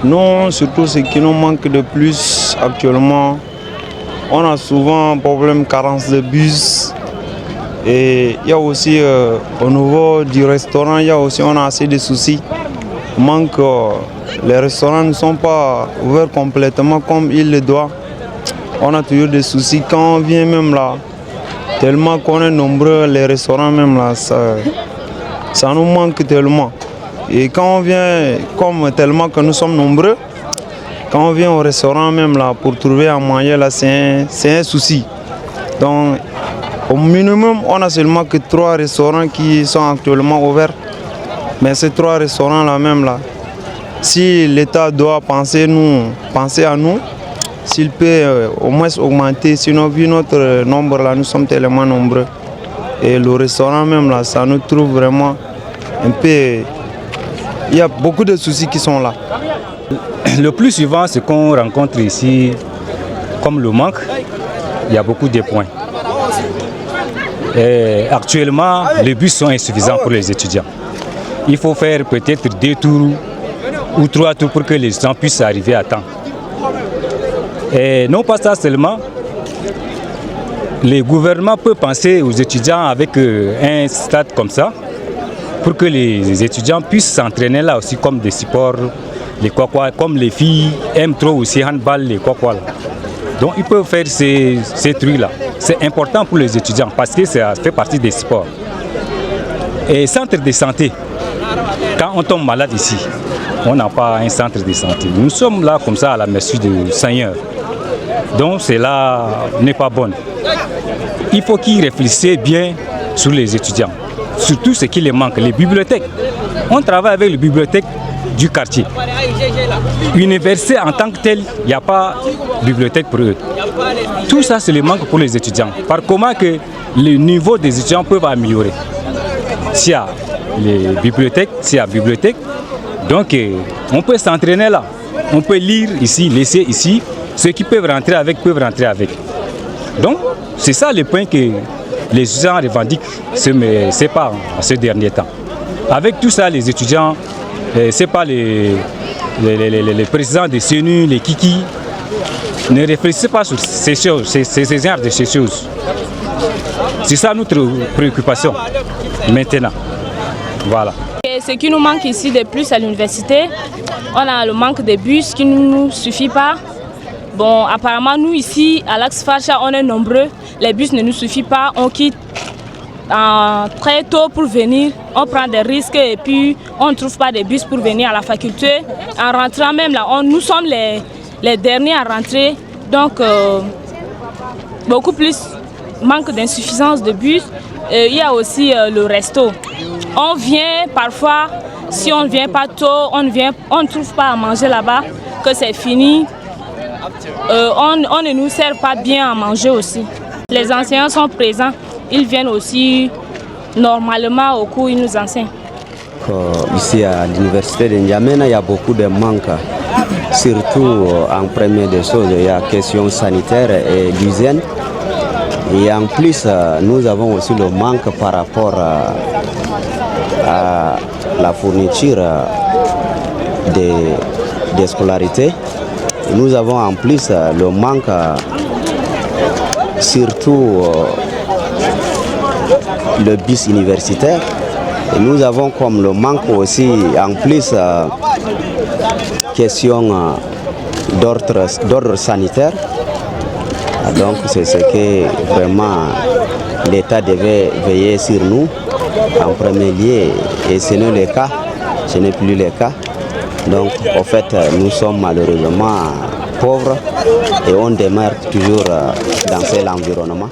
Non, surtout ce qui nous manque de plus actuellement, on a souvent un problème carence de bus. Et il y a aussi au niveau du restaurant, on a assez de soucis. Les restaurants ne sont pas ouverts complètement comme il le doit. On a toujours des soucis quand on vient même là. Tellement qu'on est nombreux, les restaurants même là, ça nous manque tellement. Et quand on vient, comme tellement que nous sommes nombreux, quand on vient au restaurant même là pour trouver à manger là, c'est un souci. Donc au minimum, on a seulement que 3 restaurants qui sont actuellement ouverts. Mais ces 3 restaurants là même là, si l'État doit penser à nous, s'il peut au moins augmenter, sinon vu notre nombre là, nous sommes tellement nombreux. Et le restaurant même là, ça nous trouve vraiment un peu... Il y a beaucoup de soucis qui sont là. Le plus souvent, ce qu'on rencontre ici, comme le manque, il y a beaucoup de points. Et actuellement, les bus sont insuffisants pour les étudiants. Il faut faire peut-être 2 tours ou 3 tours pour que les gens puissent arriver à temps. Et non pas ça seulement, le gouvernement peut penser aux étudiants avec un stade comme ça, pour que les étudiants puissent s'entraîner là aussi comme des sports, comme les filles aiment trop aussi handball, les quoi. Donc ils peuvent faire ces trucs-là. C'est important pour les étudiants parce que ça fait partie des sports. Et centre de santé, quand on tombe malade ici, on n'a pas un centre de santé. Nous sommes là comme ça à la merci du Seigneur. Donc cela n'est pas bon. Il faut qu'ils réfléchissent bien sur les étudiants. Surtout ce qui les manque, les bibliothèques. On travaille avec les bibliothèques du quartier. Université en tant que telle, il n'y a pas de bibliothèque pour eux. Tout ça, c'est le manque pour les étudiants. Par comment que le niveau des étudiants peuvent améliorer. S'il y a les bibliothèques, donc on peut s'entraîner là. On peut lire ici, laisser ici. Ceux qui peuvent rentrer avec. Donc, c'est ça le point que les étudiants revendiquent, c'est pas en ce dernier temps. Avec tout ça, les étudiants, c'est pas les présidents des CNU, les Kiki, ne réfléchissent pas sur ces choses, ces genres de ces choses. C'est ça notre préoccupation maintenant. Voilà. Et ce qui nous manque ici de plus à l'université, on a le manque de bus qui ne nous suffit pas. Bon, apparemment, nous ici, à l'Axe Facha, on est nombreux. Les bus ne nous suffisent pas. On quitte très tôt pour venir. On prend des risques et puis on ne trouve pas de bus pour venir à la faculté. En rentrant même là, nous sommes les derniers à rentrer. Donc, beaucoup plus manque d'insuffisance de bus. Il y a aussi le resto. On vient parfois, si on ne vient pas tôt, on ne trouve pas à manger là-bas, que c'est fini. On ne nous sert pas bien à manger aussi. Les enseignants sont présents, ils viennent aussi normalement au cours, ils nous enseignent. Ici à l'université de N'Djamena, il y a beaucoup de manques, surtout en première des choses, il y a question sanitaire et d'hygiène. Et en plus, nous avons aussi le manque par rapport à la fourniture des scolarités. Nous avons en plus le manque, surtout le bus universitaire. Et nous avons comme le manque aussi en plus question d'ordre sanitaire. Donc c'est ce que vraiment l'État devait veiller sur nous en premier lieu. Et ce n'est le cas, ce n'est plus le cas. Donc, en fait, nous sommes malheureusement pauvres et on demeure toujours dans cet environnement.